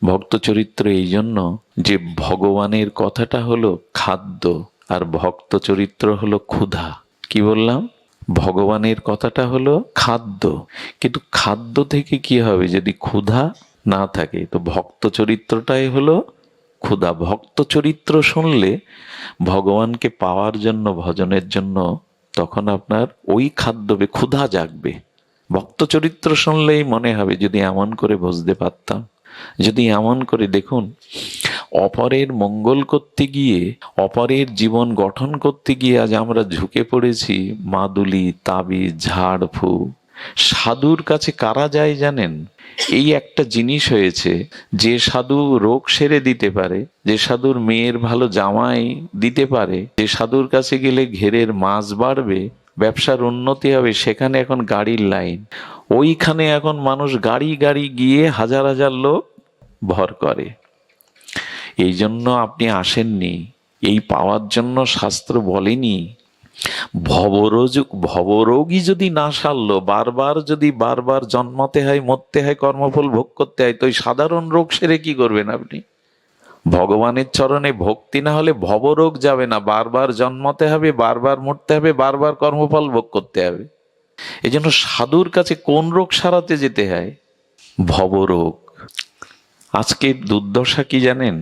ভক্ত চরিত্র এই জন্য যে ভগবানের কথাটা হলো খাদ্য আর ভক্ত চরিত্র হলো ক্ষুধা। কি বললাম? ভগবানের কথাটা হলো খাদ্য, কিন্তু খাদ্য থেকে কি হবে যদি ক্ষুধা না থাকে? তো ভক্ত চরিত্রটাই হলো ক্ষুধা। ভক্ত চরিত্র শুনলে ভগবানকে পাওয়ার জন্য, ভজনের জন্য, তখন আপনার ওই খাদ্যবে ক্ষুধা জাগবে। ভক্ত চরিত্র শুনলেই মনে হবে যদি এমন করে বুঝতে পারতাম, যদি এমন করে। দেখুন, অপরের মঙ্গল করতে গিয়ে, অপরের জীবন গঠন করতে গিয়ে আজ আমরা ঝুঁকে পড়েছি মাদুলি, তাবিজ, ঝাড়ফু। সাধুর কাছে কারা যায় জানেন? এই একটা জিনিস হয়েছে, যে সাধু রোগ সেরে দিতে পারে, যে সাধুর মেয়ের ভালো জামাই দিতে পারে, যে সাধুর কাছে গেলে ঘেরের মাছ বাড়বে, ব্যবসার উন্নতি হবে, সেখানে এখন গাড়ির লাইন। ওইখানে এখন মানুষ গাড়ি গাড়ি গিয়ে হাজার হাজার লোক ভর করে। এই জন্য আপনি আসেননি, এই পাওয়ার জন্য শাস্ত্র বলেনি। ভবরোগী যদি না সারলো, বারবার জন্মাতে হয়, মরতে হয়, কর্মফল ভোগ করতে হয়, তো ওই সাধারণ রোগ সেরে কি করবেন আপনি? ভগবানের চরণে ভক্তি না হলে ভবরোগ যাবে না। বারবার জন্মাতে হবে, বারবার মরতে হবে, বারবার কর্মফল ভোগ করতে হবে। এই জন্য সাধুর কাছে কোন রোগ সারাতে যেতে হয়? ভবরোগ। আজকে দুর্দশা কি জানেন?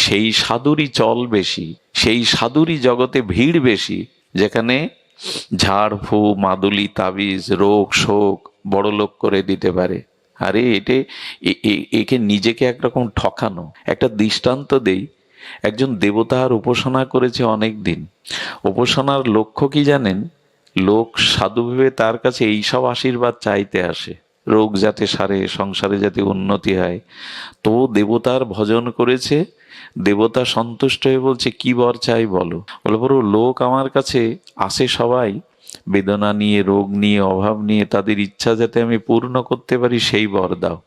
সেই সাধুরই চল বেশি, সেই সাধুরই জগতে ভিড় বেশি, যেখানে ঝাড়ফু, মাদুলি, তাবিজ, রোগ শোক বড় লোক করে দিতে পারে। আরে একে নিজেকে একরকম ঠকানো। একটা দৃষ্টান্ত দেই। একজন দেবতার উপাসনা করেছে অনেক দিন। উপাসনার লক্ষ্য কি জানেন? লোক সাধু ভেবে তার কাছে এইসব আশীর্বাদ চাইতে আসে, রোগ যাতে সারে, সংসারে যাতে উন্নতি হয়। তো দেবতার ভজন করেছে, দেবতা সন্তুষ্ট হয়ে বলছে কি বর চাই বলো। বলে বড় লোক আমার কাছে আসে সবাই বেদনা নিয়ে, রোগ নিয়ে, অভাব নিয়ে, তাদের ইচ্ছা যাতে আমি পূর্ণ করতে পারি সেই বর দাও।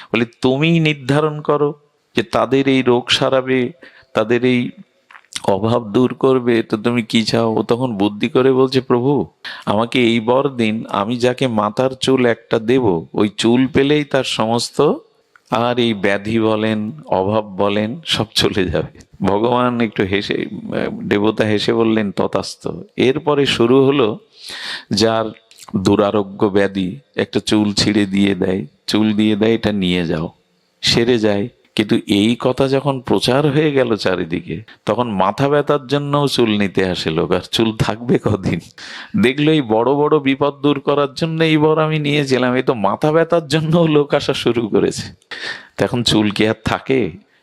বলে তুমিই নির্ধারণ করো যে তাদের এই রোগ সারাবে, তাদের এই অভাব দূর করবে, তো তুমি কি চাও? ও তখন বুদ্ধি করে বলছে প্রভু আমাকে এই বর দিন, আমি যাকে মাথার চুল একটা দেব, ওই চুল পেলেই তার সমস্ত আর এই ব্যাধি বলেন, অভাব বলেন, সব চলে যাবে। ভগবান একটু হেসে, দেবতা হেসে বললেন তথাস্থ। এরপরে শুরু হলো, যার দুরারোগ্য ব্যাধি একটা চুল ছিঁড়ে দিয়ে দেয়, চুল দিয়ে দেয়, এটা নিয়ে যাও, সেরে যায়। কিন্তু এই কথা যখন প্রচার হয়ে গেল চারিদিকে, তখন মাথা ব্যথার জন্যও চুল নিতে আসে লোক। আর চুল থাকবে কদিন? দেখলো এই বড় বড় বিপদ দূর করার জন্য এই বর আমি নিয়েছিলাম, এই তো মাথা ব্যথার জন্য লোক আসা শুরু করেছে। তখন চুল কি আর থাকে?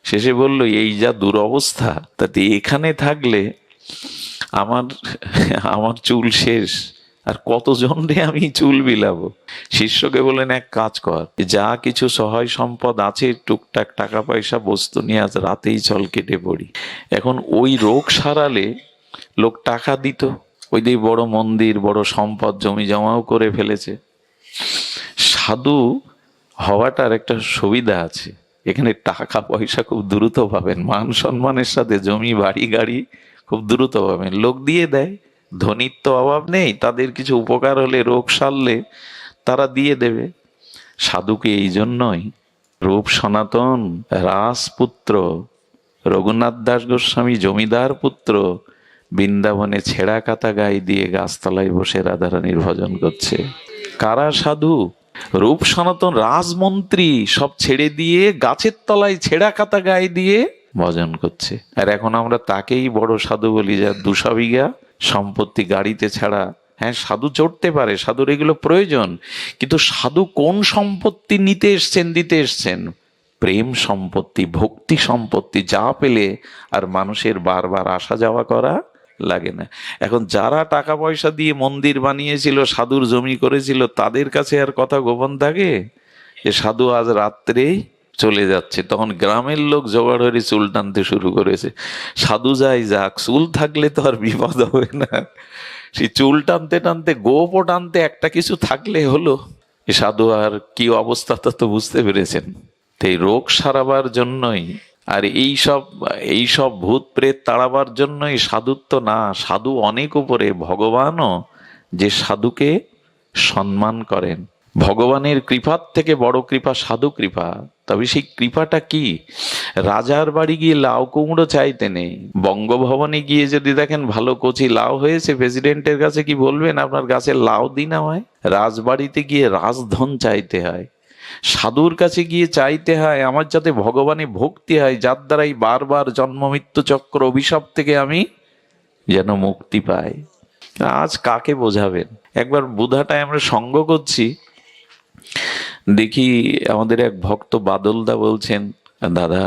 শেষে বলল এই যা দুরবস্থা, তাতে এখানে থাকলে আমার আমার চুল শেষ, আর কতজন রে আমি চুল বিলাবো। শিষ্যকে বলেন এক কাজ কর, যা কিছু সহায় সম্পদ আছে, টুকটাক টাকা পয়সা বস্তু নিয়ে আজ রাতেই চল কেটে পড়ি। এখন ওই রোগ সারালে লোক টাকা দিত, ওই দিয়ে বড় মন্দির, বড় সম্পদ, জমি জমাও করে ফেলেছে। সাধু হওয়াটার একটা সুবিধা আছে, এখানে টাকা পয়সা খুব দ্রুত পাবেন, মান সম্মানের সাথে জমি বাড়ি গাড়ি খুব দ্রুত পাবেন, লোক দিয়ে দেয়। ধনীর তো অভাব নেই, তাদের কিছু উপকার হলে, রোগ সারলে তারা দিয়ে দেবে। সাধুকে এই জন্যই রূপ সনাতন রাজপুত্র রঘুনাথ দাস গোস্বামী জমিদার পুত্র বৃন্দাবনে ছেঁড়া কাতা গায়ে দিয়ে গাছতলায় বসে রাধারানীর ভজন করছে। কারা সাধু? রূপ সনাতন রাজমন্ত্রী সব ছেড়ে দিয়ে গাছের তলায় ছেঁড়া কাতা গায়ে দিয়ে ভজন করছে। আর এখন আমরা তাকেই বড় সাধু বলি, যার 200 বিঘা সম্পত্তি গাড়িতে ছাড়া। হ্যাঁ, সাধু চড়তে পারে, সাধুর এগুলো প্রয়োজন, কিন্তু সাধু কোন সম্পত্তি নিতে এসছেন, দিতে এসছেন? প্রেম সম্পত্তি, ভক্তি সম্পত্তি, যা পেলে আর মানুষের বারবার আসা যাওয়া করা লাগে না। এখন যারা টাকা পয়সা দিয়ে মন্দির বানিয়েছিল, সাধুর জমি করেছিল, তাদের কাছে আর কথা গোপন থাকে যে সাধু আজ রাত্রেই চলে যাচ্ছে? তখন গ্রামের লোক জোগাড় হয়ে চুল টানতে শুরু করেছে। সাধু যাই যাক, চুল থাকলে তো আর বিপদ হবে না। সেই চুল টানতে টানতে, গোপও টানতে, একটা কিছু থাকলে হলো। সাধু আর কি অবস্থা তা তো বুঝতে পেরেছেন। এই রোগ সারাবার জন্যই, আর এইসব ভূত প্রেত তাড়াবার জন্যই সাধুত্ব না। সাধু অনেক উপরে। ভগবানও যে সাধুকে সম্মান করেন, ভগবানের কৃপার থেকে বড় কৃপা সাধু কৃপা। তবে সেই কৃপাটা কি? রাজার বাড়ি গিয়ে লাউ কুমড়ো চাইতে নেই। বঙ্গভবনে গিয়ে যদি দেখেন ভালো কচি লাউ হয়েছে, প্রেসিডেন্টের কাছে কি বলবেন আপনার গাছে লাউ দিন আমায়? রাজবাড়িতে গিয়ে রাজধন চাইতে হয়। সাধুর কাছে গিয়ে চাইতে হয় আমার যাতে ভগবানে ভক্তি হয়, যার দ্বারাই বারবার জন্ম মৃত্যু চক্র অভিশাপ থেকে আমি যেন মুক্তি পাই। আজ কাকে বোঝাবেন? একবার বুধাটায় আমরা সঙ্গ করছি, দেখি আমাদের এক ভক্ত বাদলদা বলছেন, দাদা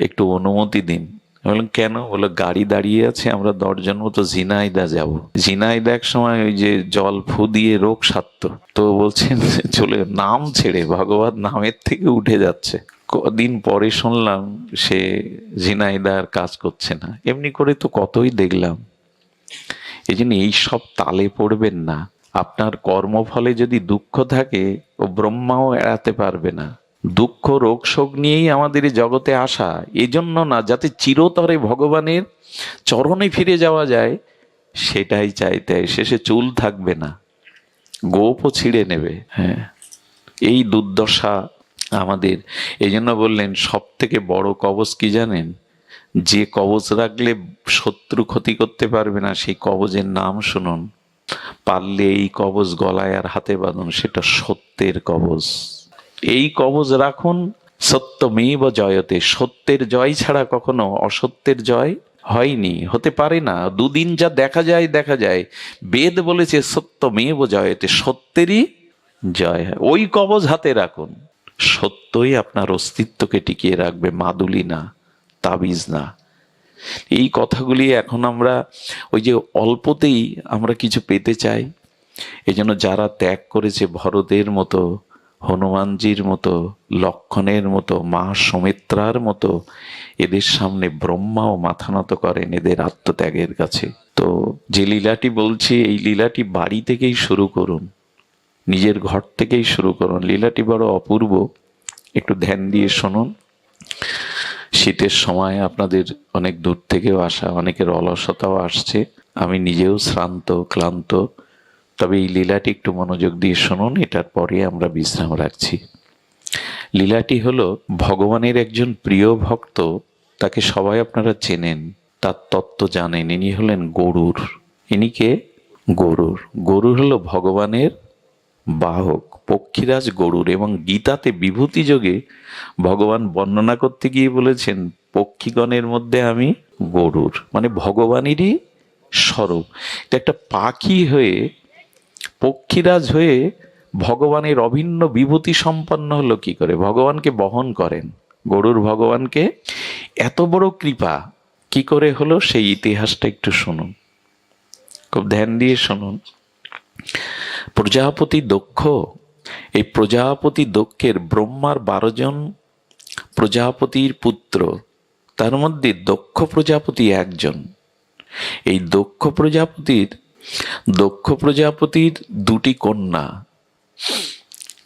একটু অনুমতি দিন। বললাম কেন? বলে গাড়ি দাঁড়িয়ে আছে, আমরা 10 জন মতো ঝিনাইদা যাব। ঝিনাইদা এক সময় ওই যে জল ফু দিয়ে রোগ সারতো, তো বলছেন চলে নাম ছেড়ে ভগবান নামের থেকে উঠে যাচ্ছে। কদিন পরে শুনলাম সে ঝিনাইদার কাজ করছে না। এমনি করে তো কতই দেখলাম। এই জন্য এইসব তালে পড়বেন না। আপনার কর্মফলে যদি দুঃখ থাকে, ও ব্রহ্মাও এড়াতে পারবে না। দুঃখ রোগ শোক নিয়েই আমাদের এই জগতে আসা, এজন্য না যাতে চিরতরে ভগবানের চরণে ফিরে যাওয়া যায়, সেটাই চাইতে হয়। শেষে চুল থাকবে না, গোপও ছিঁড়ে নেবে। হ্যাঁ, এই দুর্দশা আমাদের। এই জন্য বললেন সব থেকে বড় কবচ কি জানেন? যে কবচ রাখলে শত্রু ক্ষতি করতে পারবে না, সেই কবচের নাম শুনুন। পারলে এই কবচ গলায় আর হাতে বাঁধুন, সেটা সত্যের কবচ। এই কবচ রাখুন। সত্যমেব জয়তে, সত্যের জয় ছাড়া কখনো অসত্যের জয় হয়নি, হতে পারে না। দুদিন যা দেখা যায়। বেদ বলেছে সত্যমেব জয়তে, সত্যেরই জয় হয়। ওই কবচ হাতে রাখুন, সত্যই আপনার অস্তিত্বকে টিকিয়ে রাখবে, মাদুলি না, তাবিজ না। এই কথাগুলি এখন আমরা ওই যে অল্পতেই আমরা কিছু পেতে চাই। এই জন্য যারা ত্যাগ করেছে ভরতের মতো, হনুমানজির মতো, লক্ষণের মতো, মা সুমিত্রার মতো, এদের সামনে ব্রহ্মাও মাথা নত করেন এদের আত্মত্যাগের কাছে। তো যে লীলাটি বলছি, এই লীলাটি বাড়ি থেকেই শুরু করুন, নিজের ঘর থেকেই শুরু করুন। লীলাটি বড় অপূর্ব, একটু ধ্যান দিয়ে শুনুন। শীতের সময় আপনাদের অনেক দূর থেকেও আসা, অনেকের অলসতাও আসছে, আমি নিজেও শ্রান্ত ক্লান্ত। তবে এই লীলাটি একটু মনোযোগ দিয়ে শুনুন, এটার পরে আমরা বিশ্রাম রাখছি। লীলাটি হলো ভগবানের একজন প্রিয় ভক্ত, তাকে সবাই আপনারা চেনেন, তার তত্ত্ব জানেন। ইনি হলেন গরুর। ইনি কে? গরুর। গরুর হলো ভগবানের বাহক, পক্ষীরাজ গরুর। এবং গীতাতে বিভূতি যোগে ভগবান বর্ণনা করতে গিয়ে বলেছেন, পক্ষীগণের মধ্যে আমি গরুর, মানে ভগবানেরই স্বরূপ। এটা একটা পাখি হয়ে, পক্ষীরাজ হয়ে ভগবানের অভিন্ন বিভূতি সম্পন্ন হলো কি করে? ভগবানকে বহন করেন। গরুর ভগবানকে এত বড় কৃপা কি করে হলো, সেই ইতিহাসটা একটু শুনুন, খুব ধ্যান দিয়ে শুনুন। প্রজাপতি দক্ষ, এই প্রজাপতি দক্ষের ব্রহ্মার 12 জন প্রজাপতির পুত্র, তার মধ্যে দক্ষ প্রজাপতি একজন। এই দক্ষ প্রজাপতির 2টি কন্যা।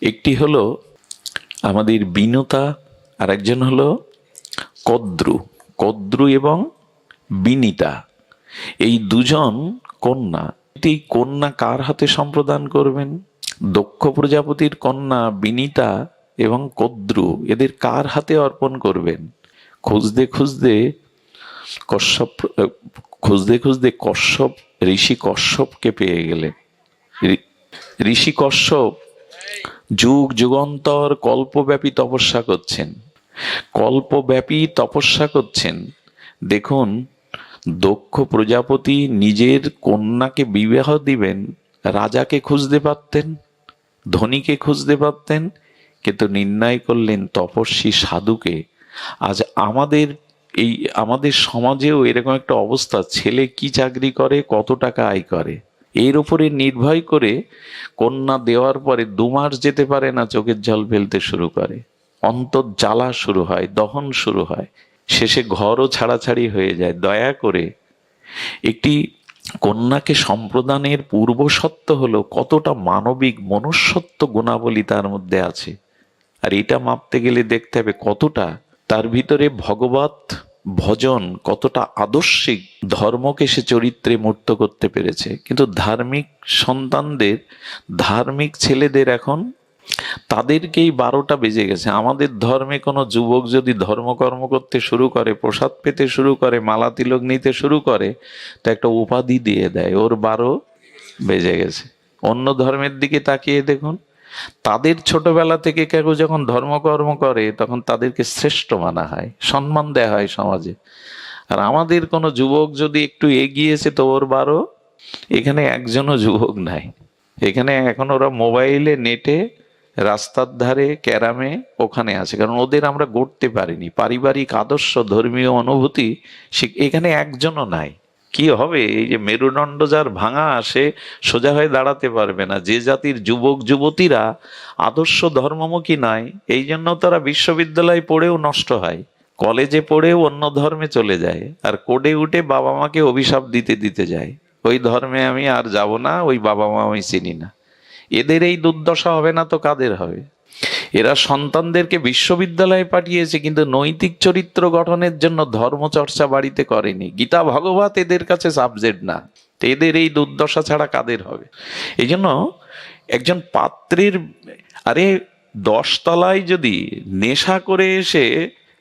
একটি হলো আমাদের বিনুতা, আর একজন হলো কদ্রু এবং বিনিতা। এই 2 জন কন্যা। এই কন্যা কার হাতে সম্প্রদান করবেন? দক্ষ প্রজাপতির কন্যা বিনিতা এবং কদ্রু, এদের কার হাতে অর্পণ করবেন? খুঁজতে কশ্যপ, ঋষি কশ্যপকে পেয়ে গেলেন। ঋষি কশ্যপ যুগ যুগান্তর কল্পব্যাপী তপস্যা করছেন। দেখুন, দক্ষ প্রজাপতি নিজের কন্যাকে বিবাহ দিবেন, রাজাকে খুঁজতে পারতেন, ধনীকে খুঁজতে পারতেন, কিন্তু নির্ণয় করলেন তপস্বী সাধুকে। আজ আমাদের সমাজেও এরকম একটা অবস্থা, ছেলে কি চাকরি করে, কত টাকা আয় করে, এর উপরে নির্ভর করে কন্যা দেওয়ার পরে 2 মাস যেতে পারে না, চোখের জল ফেলতে শুরু করে, অন্তর্জ্বালা শুরু হয়, দহন শুরু হয়, শেষে ঘরও ছাড়াছাড়ি হয়ে যায়। দয়া করে একটি কন্যাকে সম্প্রদানের পূর্বশর্ত হলো কতটা মানবিক মনুষ্যত্ব গুণাবলী তার মধ্যে আছে। আর এটা মাপতে গেলে দেখতে হবে কতটা তার ভিতরে ভগবত ভজন, কতটা আদর্শিক ধর্মকে সে চরিত্রে মূর্ত করতে পেরেছে। কিন্তু ধার্মিক সন্তানদের, ধার্মিক ছেলেদের এখন তাদেরকেই 12টা বেজে গেছে। আমাদের ধর্মে কোনো যুবক যদি ধর্মকর্ম করতে শুরু করে, প্রসাদ পেতে শুরু করে, মালা তিলক নিতে শুরু করে, তো একটা উপাধি দিয়ে দেয়, ওর 12 বেজে গেছে। অন্য ধর্মের দিকে তাকিয়ে দেখুন, তাদের ছোটবেলা থেকে কেউ যখন ধর্মকর্ম করে তখন তাদেরকে শ্রেষ্ঠ মানা হয়, সম্মান দেয়া হয় সমাজে। আর আমাদের কোনো যুবক যদি একটু এগিয়েছে তো ওর 12। এখানে একজনও যুবক নাই। এখানে এখন ওরা মোবাইলে, নেটে, রাস্তার ধারে, ক্যারামে ওখানে আছে, কারণ ওদের আমরা গড়তে পারিনি। পারিবারিক আদর্শ, ধর্মীয় অনুভূতি এখানে একজনও নাই। কি হবে? এই যে মেরুদণ্ড যার ভাঙা, সে সোজা হয়ে দাঁড়াতে পারবে না। যে জাতির যুবক যুবতীরা আদর্শ ধর্মমুখী নয়, এই জন্য তারা বিশ্ববিদ্যালয়ে পড়েও নষ্ট হয়, কলেজে পড়েও অন্য ধর্মে চলে যায়, আর কোডে উঠে বাবা মাকে অভিশাপ দিতে দিতে যায়, ওই ধর্মে আমি আর যাব না, ওই বাবা মা আমি চিনি না। এদের এই দুর্দশা হবে না তো কাদের হবে? এরা সন্তানদেরকে বিশ্ববিদ্যালয়ে পাঠিয়েছে, কিন্তু নৈতিক চরিত্র গঠনের জন্য ধর্মচর্চা বাড়িতে করেনি। গীতা ভগবত এদের কাছে সাবজেক্ট না। তো এদের এই দুর্দশা ছাড়া কাদের হবে? এই জন্য একজন পাত্রের, আরে 10 তলায় যদি নেশা করে এসে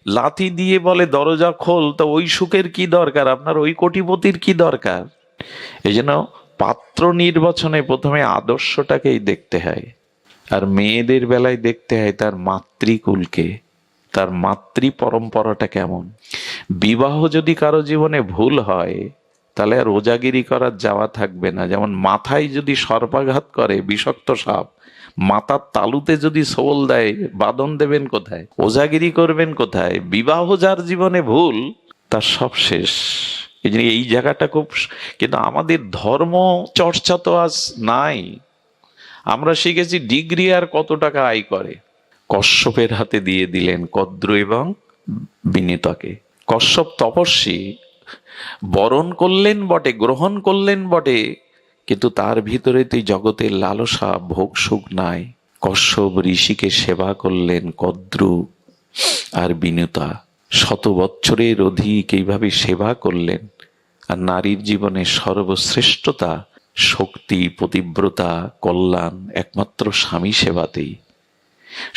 লাথি দিয়ে বলে দরজা খোল, তো ওই সুখের কি দরকার আপনার? ওই কোটিপতির কি দরকার? এই জন্য পাত্র নির্বাচনে প্রথমে আদর্শটাকেই দেখতে হয়। আর মেয়েদের বেলায় দেখতে হয় তার মাতৃকুলকে, তার মাতৃ পরম্পরাটা কেমন। বিবাহ যদি কারো জীবনে ভুল হয়, তাহলে আর ওজাগিরি করার যাওয়া থাকবে না। যেমন মাথায় যদি সর্পাঘাত করে বিষাক্ত সাপ, মাথার তালুতে যদি সোল দেয়, বাদন দেবেন কোথায়? ওজাগিরি করবেন কোথায়? বিবাহ যার জীবনে ভুল, তার সব শেষ। এই জন্য এই জায়গাটা খুব, কিন্তু আমাদের ধর্ম চর্চা তো আজ নাই। আমরা শিখেছি ডিগ্রি আর কত টাকা আয় করে। কশ্যপের হাতে দিয়ে দিলেন কদ্র এবং বিনীতাকে। কশ্যপ তপস্বী, বরণ করলেন বটে, গ্রহণ করলেন বটে, কিন্তু তার ভিতরে তো জগতের লালসা, ভোগ সুখ নাই। কশ্যপ ঋষিকে সেবা করলেন কদ্রু আর বিনীতা, 100 বৎসরের অধিক এইভাবে সেবা করলেন। আর নারীর জীবনে সর্বশ্রেষ্ঠতা, শক্তি, পতিব্রতা, কল্যাণ একমাত্র স্বামী সেবাতেই।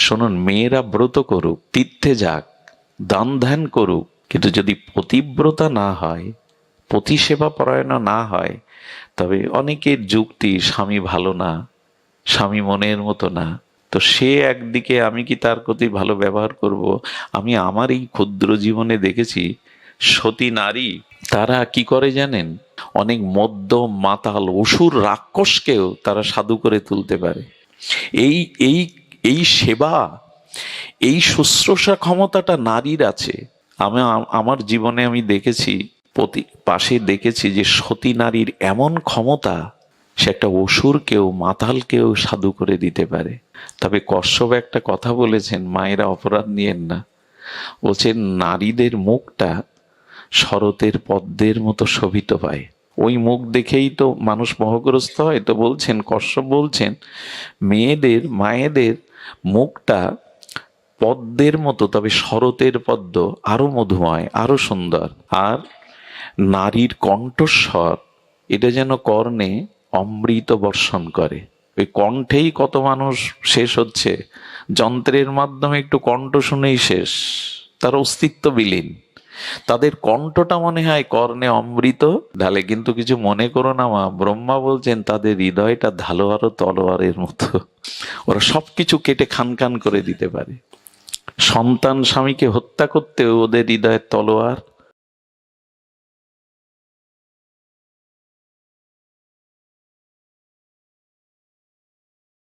শুনুন, মেয়েরা ব্রত করুক, তীর্থে যাক, দান ধ্যান করুক, কিন্তু যদি পতিব্রতা না হয়, পতি সেবা পরায়ণ না হয়, তবে অনেকের যুক্তি স্বামী ভালো না, স্বামী মনের মতো না, তো সে একদিকে আমি কি তার প্রতি ভালো ব্যবহার করব? আমি আমার এই ক্ষুদ্র জীবনে দেখেছি সতী নারী, তারা কি করে জানেন? অনেক মদ্যম, মাতাল, অসুর, রাক্ষসকেও তারা সাধু করে তুলতে পারে। এই এই এই সেবা, এই শুশ্রূষা ক্ষমতাটা নারীর আছে। আমি আমার জীবনে আমি দেখেছি, পাশে দেখেছি যে সতী নারীর এমন ক্ষমতা, সে একটা অসুরকেও, মাতালকেও সাধু করে দিতে পারে। তবে কশ্যপ একটা কথা বলেছেন, মায়েরা অপরাধ নিয়েন না, বলছেন নারীদের মুখটা শরতের পদ্মের মতো শোভিত পায়। ওই মুখ দেখেই তো মানুষ মোহগ্রস্ত হয়। তো বলছেন, কশ্যপ বলছেন, মেয়েদের, মায়েদের মুখটা পদ্মের মতো, তবে শরতের পদ্ম আরো মধুময়, আরো সুন্দর। আর নারীর কণ্ঠস্বর, এটা যেন কর্ণে অমৃত বর্ষণ করে। ওই কণ্ঠেই কত মানুষ শেষ হচ্ছে, যন্ত্রের মাধ্যমে একটু কণ্ঠ শুনেই শেষ, তার অস্তিত্ব বিলীন। তাদের কণ্ঠটা মনে হয় কর্ণে অমৃত ঢালে। কিন্তু কিছু মনে করো না মা, ব্রহ্মা বলছেন তাদের হৃদয়টা ধালোয়ার তলোয়ারের মতো, ওরা সবকিছু কেটে খান খান করে দিতে পারে। সন্তান স্বামীকে হত্যা করতেও ওদের হৃদয়ের তলোয়ার